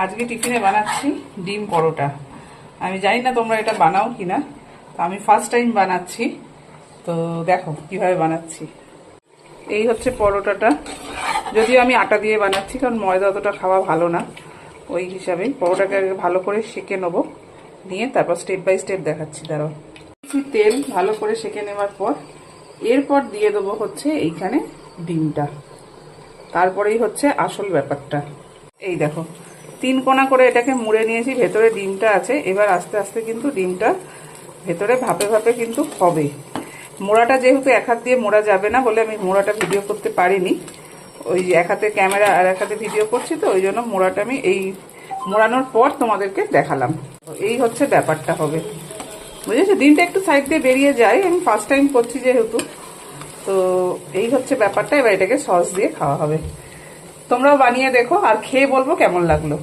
আজকে টিফিনে বানাচ্ছি ডিম পরোটা। আমি জানি না তোমরা এটা বানাও কিনা, তো আমি ফার্স্ট টাইম বানাচ্ছি। তো দেখো কিভাবে বানাচ্ছি। এই হচ্ছে পরোটাটা, যদিও আমি আটা দিয়ে বানাচ্ছি কারণ ময়দা অতটা খাওয়া ভালো না। ওই হিসাবে পরোটাকে ভালো করে সেঁকে নেবো, নিয়ে তারপর স্টেপ বাই স্টেপ দেখাচ্ছি। দাঁড়াও, তেল ভালো করে সেঁকে নেওয়ার পর এরপর দিয়ে দেবো হচ্ছে এইখানে ডিমটা। তারপরেই হচ্ছে আসল ব্যাপারটা। এই দেখো 3 কোণা করে এটাকে মুড়ে নিয়েছি, ভেতরে ডিমটা আছে। এবার আস্তে আস্তে কিন্তু ডিমটা ভেতরে ভাপে ভাপে কিন্তু হবে। মোড়াটা যেহেতু এক হাত দিয়ে মোড়া যাবে না বলে আমি মোড়াটা ভিডিও করতে পারিনি। ওই যে এক হাতে ক্যামেরা আর এক হাতে ভিডিও করছি, তো ওই জন্য মোড়াটা আমি এই মোড়ানোর পর তোমাদেরকে দেখালাম। এই হচ্ছে ব্যাপারটা হবে, বুঝেছো? ডিমটা একটু সাইড দিয়ে বেরিয়ে যায়, আমি ফার্স্ট টাইম করছি যেহেতু। তো এই হচ্ছে ব্যাপারটা। এবার এটাকে সস দিয়ে খাওয়া হবে। তোমরাও বানিয়ে দেখো আর খেয়ে বলবো কেমন লাগলো।